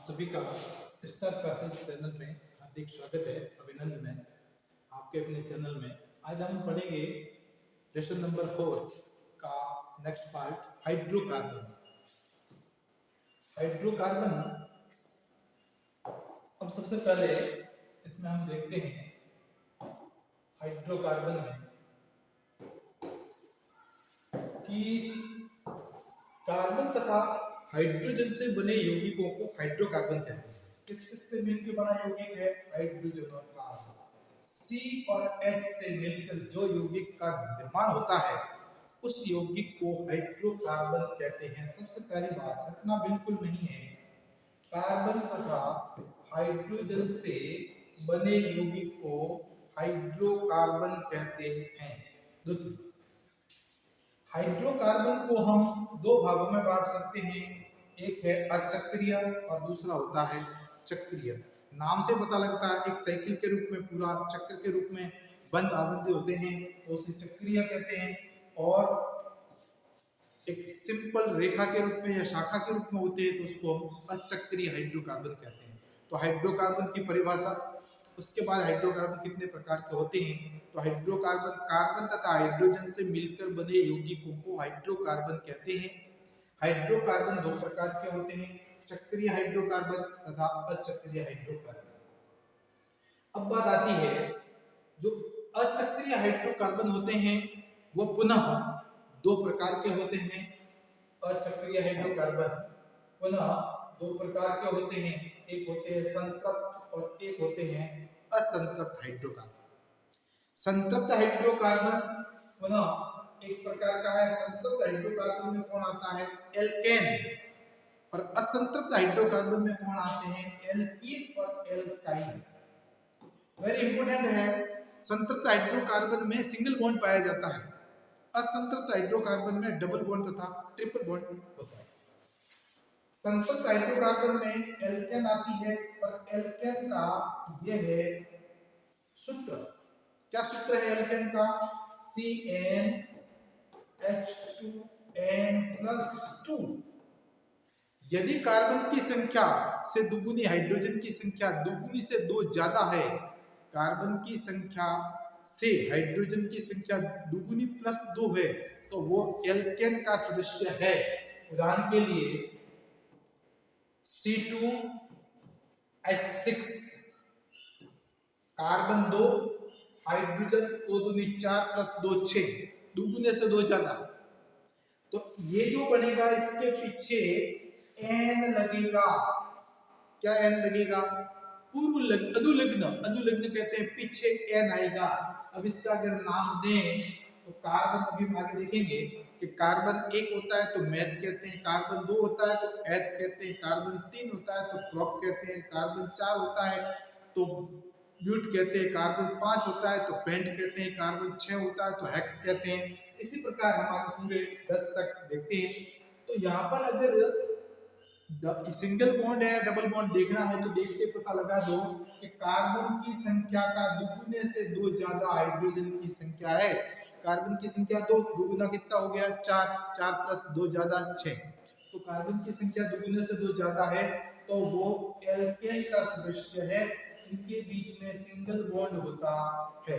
सभी का star classes channel में हार्दिक स्वागत है। अभिनंदन है आपके अपने चैनल में। आज हम पढ़ेंगे लेसन नंबर 4 का नेक्स्ट पार्ट हाइड्रोकार्बन। हाइड्रोकार्बन, अब सबसे पहले इसमें हम देखते हैं हाइड्रोकार्बन में कि कार्बन तथा हाइड्रोजन से बने यौगिकों को हाइड्रोकार्बन कहते हैं। किस से मिलकर बना यौगिक है? हाइड्रोजन और कार्बन। C और H से मिलकर जो यौगिक का निर्माण होता है उस यौगिक को हाइड्रोकार्बन कहते हैं। सबसे पहली बात रखना बिल्कुल नहीं है, कार्बन तथा हाइड्रोजन से बने यौगिक को हाइड्रोकार्बन कहते हैं। दूसरी, हाइड्रोकार्बन को हम दो भागों में बांट सकते हैं, एक है अचक्रीय और दूसरा होता है चक्रीय। नाम से पता लगता है एक साइकिल के रूप में, पूरा चक्र के रूप में बंद आबंध होते हैं तो उसे चक्रीय कहते हैं, और एक सिंपल रेखा के रूप में या शाखा के रूप में होते हैं तो उसको हम अचक्रीय हाइड्रोकार्बन कहते हैं। तो हाइड्रोकार्बन की परिभाषा, उसके बाद हाइड्रोकार्बन कितने प्रकार के होते हैं, तो हाइड्रोकार्बन कार्बन तथा हाइड्रोजन से मिलकर बने यौगिकों को हाइड्रोकार्बन कहते हैं। हाइड्रोकार्बन दो प्रकार के होते हैं, चक्रीय हाइड्रोकार्बन तथा अचक्रीय हाइड्रोकार्बन। अब बात आती है, जो अचक्रीय हाइड्रोकार्बन होते हैं वो पुनः दो प्रकार के होते हैं। अचक्रीय हाइड्रोकार्बन पुनः दो प्रकार के होते हैं, एक होते हैं संतृप्त और एक होते हैं असंतृप्त हाइड्रोकार्बन। संतृप्त हाइड्रोकार्बन पुनः एक प्रकार का है। संतृप्त हाइड्रोकार्बन में कौन आता है? एल्केन। और असंतृप्त हाइड्रोकार्बन में कौन आते हैं? एल्कीन और एल्काइन। वेरी इंपॉर्टेंट है, संतृप्त हाइड्रोकार्बन में सिंगल बॉन्ड पाया जाता है, असंतृप्त हाइड्रोकार्बन में डबल बॉन्ड तथा ट्रिपल बॉन्ड होता है। संतृप्त हाइड्रोकार्बन में एल्केन आती है और एल्केन का यह है सूत्र। क्या सूत्र है एल्केन का? CnH2n+2। यदि कार्बन की संख्या से दुगुनी हाइड्रोजन की संख्या दुगुनी से दो ज्यादा है, कार्बन की संख्या से हाइड्रोजन की संख्या दुगुनी +2 है तो वो एल्केन का सदस्य है। उदाहरण के लिए C2H6, कार्बन 2, हाइड्रोजन 2 दूनी 4 + 2 6, दुगुने से दो ज्यादा। तो ये जो बनेगा इसके पीछे n लगेगा। क्या n लगेगा? पूर्व लग्न, अधुलग्न। अधुलग्न कहते हैं, पीछे n आएगा। अब इसका अगर नाम दें तो कार्बन, अभी हम आगे देखेंगे कि कार्बन 1 होता है तो मैथ कहते हैं, कार्बन 2 होता है तो एथ कहते हैं, कार्बन 3 होता है तो प्रोप कहते हैं, कार्बन 4 होता है तो ब्यूट कहते हैं, कार्बन 5 होता है तो पेंट कहते हैं, कार्बन 6 होता है तो हेक्स कहते हैं। इसी प्रकार हम आगे पूरे 10 तक देखते हैं। तो यहाँ पर अगर सिंगल बॉन्ड है, डबल बॉन्ड देखना है तो देखते पता लगा दो कि कार्बन की संख्या का दुगुने से दो ज्यादा हाइड्रोजन की संख्या है। कार्बन की संख्या 2, दुगुना कितना हो गया? 4, 4 + 2 = 6। तो कार्बन की संख्या दुगुने से दो ज्यादा है तो वो एल्केन का सदस्य है। इनके बीच में सिंगल बॉन्ड होता है।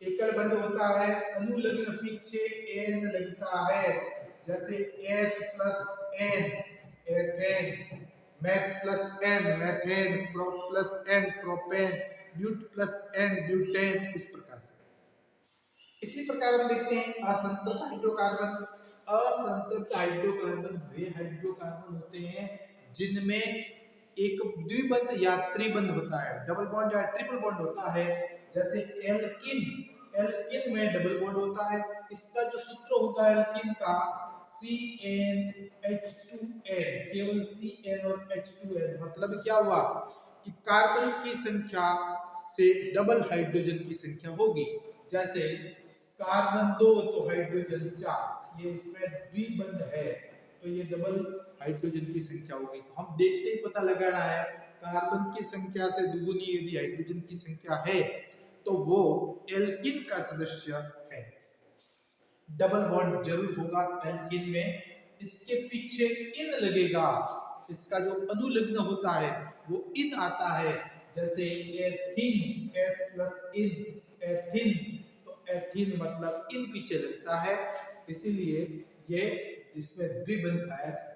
एकल बंध होता है, अनुलग्न पीछे n लगता है, जैसे H + n ethane, meth + n methane, prop + n propane, but + n butane. इस प्रकार से। इसी प्रकार हम देखते हैं असंतृप्त हाइड्रोकार्बन। असंतृप्त हाइड्रोकार्बन वे हाइड्रोकार्बन होते हैं जिनमें एक द्विबंध या त्रिबंध होता है, डबल बॉन्ड या ट्रिपल बॉन्ड होता है। जैसे एल्किन, एल्किन में डबल बॉन्ड होता है। इसका जो सूत्र होता है एल्किन का CnH2n, केवल Cn और H2n। मतलब क्या हुआ कि कार्बन की संख्या से डबल हाइड्रोजन की संख्या होगी। जैसे कार्बन 2 तो हाइड्रोजन 4, ये इसमें द्विबंध है तो ये डबल हाइड्रोजन की संख्या होगी। तो हम देखते ही पता लगाना है, कार्बन की संख्या से दुगुनी यदि हाइड्रोजन की संख्या है तो वो एल्किन का सदस्य है। डबल बॉन्ड जरूर होगा एल्किन में, इसके पीछे इन लगेगा। इसका जो अनुलग्न होता है वो इन आता है, जैसे एथिन, एथ प्लस इन, एथिन, तो एथिन मतलब इन पीछे लगता है, इसीलिए ये इसमें द्विबंध पाया जाता है।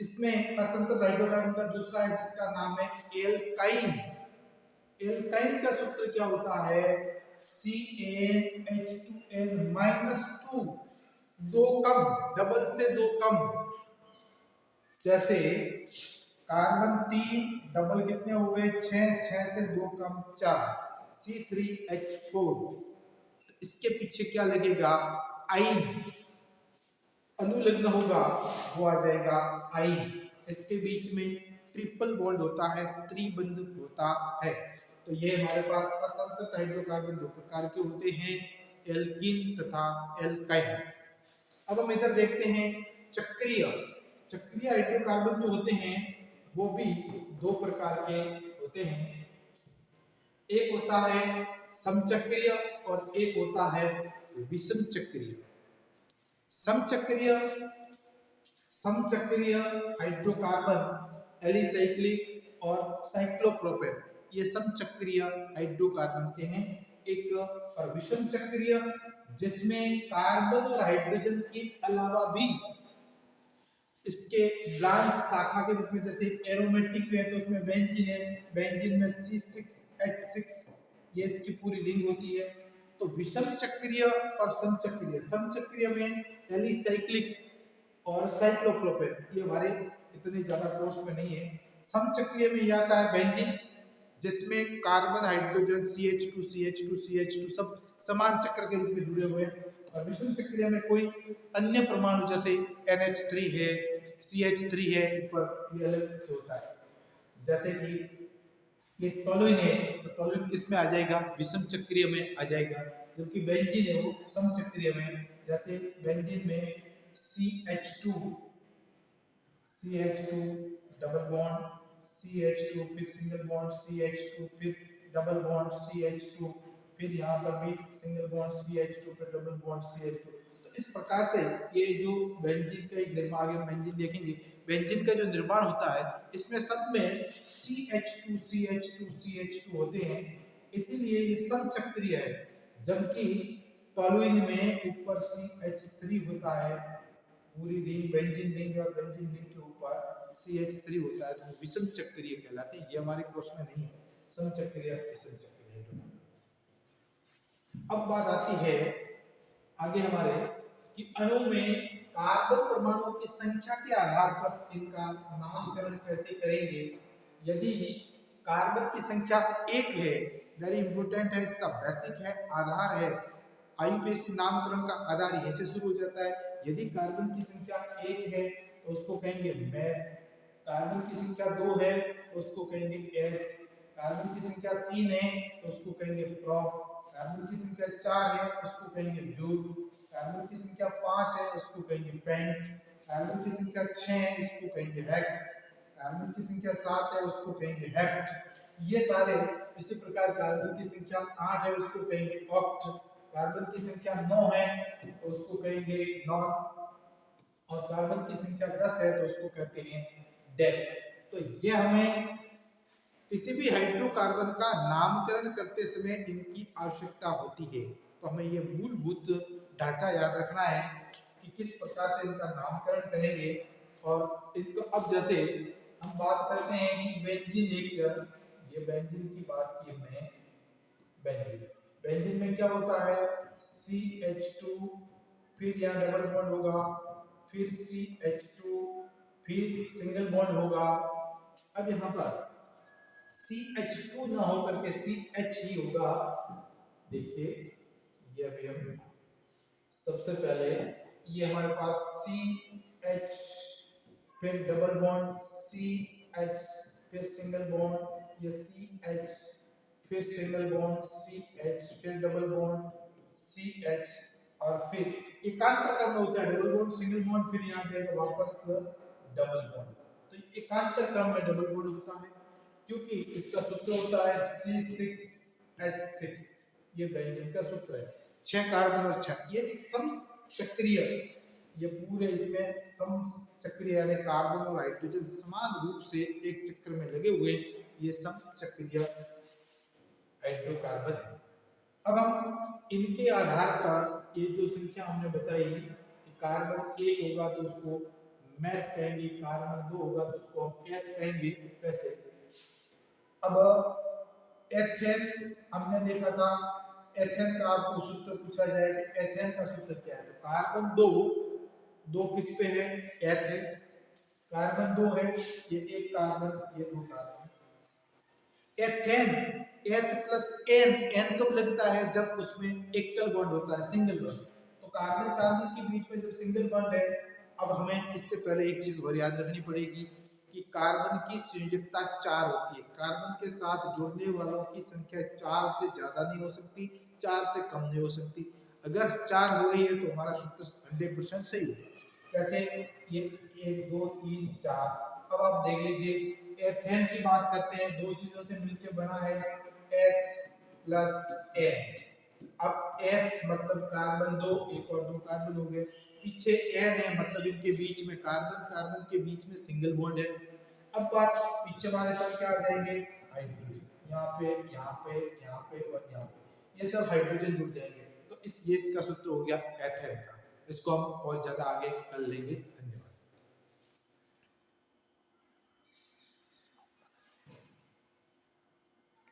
इसमें असंतत हाइड्रोकार्बन का दूसरा है जिसका नाम है एल्काइन। एल्काइन का सूत्र क्या होता है? CnH2n-2, दो कम, डबल से दो कम, जैसे कार्बन 3 डबल कितने हो गए 6, 6 से दो कम 4, C3H4। इसके पीछे क्या लगेगा? आइन, अनुलग्न होगा वो आ जाएगा आइन। इसके बीच में ट्रिपल बॉन्ड होता है, त्रिबंध होता है। तो ये हमारे पास असंतत हाइड्रोकार्बन दो प्रकार के होते हैं, एल्कीन तथा एल्काइन। अब हम इधर देखते हैं चक्रीय। चक्रीय हाइड्रोकार्बन जो होते हैं वो भी दो प्रकार के होते हैं, एक होता है समचक्रीय और एक होता है विषम चक्रीय। समचक्रीय समचक्रीय हाइड्रोकार्बन एलिसाइक्लिक और साइक्लोप्रोपेन, ये समचक्रीय हाइड्रोकार्बन के हैं एक। और विषम चक्रीय जिसमें कार्बन और हाइड्रोजन के अलावा भी इसके ब्रांच शाखा के रूप में, जैसे एरोमेटिक है तो उसमें बेंजीन है, बेंजीन में C6H6, ये इसकी पूरी रिंग होती है। तो विषम चक्रीय और समचक्रीय, समचक्रीय में एलिसाइक्लिक और साइक्लोप्रोपेन, ये हमारे इतने ज्यादा कोर्स में नहीं है। समचक्रीय में ये आता है बेंजीन जिसमें carbon hydrogen CH2 CH2 CH2 सब समान चक्र के रूप में जुड़े हुए हैं। और विषम चक्रीय में कोई अन्य परमाणु जैसे NH3 है, CH3 है, ऊपर ये अलग से होता है। जैसे कि ये टोलुइन है तो टोलुइन किस में आ जाएगा? विषम चक्रीय में आ जाएगा। जबकि बेंजीन है वो समचक्रीय में, जैसे बेंजीन में CH2 डबल बॉन्ड CH2, फिर सिंगल बॉन्ड CH2, फिर डबल बॉन्ड CH2, फिर यहाँ पर भी सिंगल बॉन्ड CH2, फिर डबल बॉन्ड CH2। तो इस प्रकार से ये जो बेंजीन का एक निर्माण, आगे बेंजीन देखेंगे, बेंजीन का जो निर्माण होता है इसमें सब में CH2 CH2 CH2 होते हैं, इसीलिए ये समचक्रीय है। जबकि टोलुइन में ऊपर CH3 होता है, पूरी रिंग बेंजीन रिंग और बेंजीन रिंग के ऊपर CH3 होता है, तो विषम चक्रीय कहलाते हैं। ये हमारे कोर्स में नहीं है, समचक्रीय विषम चक्रीय। अब बात आती है आगे हमारे कि अणु में कार्बन परमाणुओं की संख्या के आधार पर इनका नामकरण कैसे करेंगे। यदि कार्बन की संख्या 1 है, वेरी इंपॉर्टेंट है, इसका बेसिक है, आधार है, आईयूपीएसी नामकरण का आधार यहीं से शुरू हो जाता है। यदि कार्बन की संख्या 1 है तो उसको कहेंगे मैथ, कार्बन की संख्या 2 है तो उसको कहेंगे एथ, कार्बन की संख्या 3 है तो उसको कहेंगे प्रोप, कार्बन की संख्या 4 है उसको कहेंगे ब्यूट, कार्बन की संख्या 5 है उसको कहेंगे पेंट, कार्बन की संख्या 6 है इसको कहेंगे हेक्स, कार्बन की संख्या 7 है उसको कहेंगे हेप्ट। ये सारे, इसी प्रकार कार्बन की संख्या 8 है उसको कहेंगे ऑक्ट, कार्बन की संख्या 9 है तो उसको कहेंगे नॉन, और कार्बन की संख्या 10 है तो उसको कहते हैं डेक। तो ये हमें किसी भी हाइड्रोकार्बन का नामकरण करते समय इनकी आवश्यकता होती है। तो हमें ये मूलभूत ढांचा याद रखना है कि किस प्रकार से इनका नामकरण करेंगे। और इनको अब जैसे हम बात करते हैं कि बेंजीन, एक ये बेंजीन की बात की हमने, बेंजीन, बेंजीन में क्या होता है CH2, फिर यहाँ डबल बॉन्ड होगा, फिर CH2, फिर सिंगल बॉन्ड होगा। अब यहाँ पर CH2 ना होकर के CH ही होगा। देखिए ये अभी हम सबसे पहले ये हमारे पास CH, फिर डबल बॉन्ड CH, फिर सिंगल बॉन्ड ये CH, फिर सिंगल बॉन्ड CH, फिर डबल बॉन्ड CH, और फिर एकांतर क्रम में होता है डबल बॉन्ड सिंगल बॉन्ड, फिर यहाँ जाएगा वापस डबल बॉन्ड। तो एकांतर क्रम में डबल बॉन्ड होता है क्योंकि इसका सूत्र होता है C6H6, ये बेंजीन का सूत्र है, 6 कार्बन और 6, ये एक समचक्रीय, ये पूरे इसमें सम चक्रीय यानी कार्बन और हाइड्रोजन समान रूप से एक चक्र में लगे हुए, ये सम चक्रीय हाइड्रोकार्बन है। अब हम इनके आधार पर ये जो संख्या हमने बताई कि कार्बन एक होगा तो उसको मैथ कहेंगे, कार्बन दो होगा तो उसको हम एथ कहेंगे। वैसे अब एथेन हमने देखा था, एथेन का आपको सूत्र पूछा जाए कि एथेन का सूत्र क्या है, तो कार्बन दो, दो किस पे है, एथ है, कार्बन दो है, ये एक कार्बन, ये दो कार्बन। एथेन, एथ प्लस एन, एन कब लगता है, जब उसमें एकल बॉन्ड होता है, सिंगल बॉन्ड। तो कार्बन कार्बन के बीच में जब सिंगल बॉन्ड है, अब हमें इससे पहले एक चीज और याद रखनी पड़ेगी कि कार्बन की संयोजकता 4 होती है। कार्बन के साथ जुड़ने वालों की संख्या 4 से ज्यादा नहीं हो सकती, 4 से कम नहीं हो सकती। अगर 4 हो रही है तो हमारा सूत्र 100% सही होगा। जैसे ये 1 2 3 4। अब आप देख लीजिए एथेन की बात करते हैं, दो चीजों से मिलकर बना है एच प्लस एन। अब एच मतलब कार्बन दो, एक और दो कार्बन हो गए, पीछे एन है मतलब इनके बीच में कार्बन कार्बन के बीच में सिंगल बॉन्ड है। अब बात पीछे वाले सब क्या आ जाएंगे, हाइड्रोजन, यहाँ पे यहाँ पे यहाँ पे और यहाँ पे, ये सब हाइड्रोजन जुड़ जाएंगे। तो इस ये इसका सूत्र हो गया एथेन का। इसको हम और ज्यादा आगे कर लेंगे। धन्यवाद।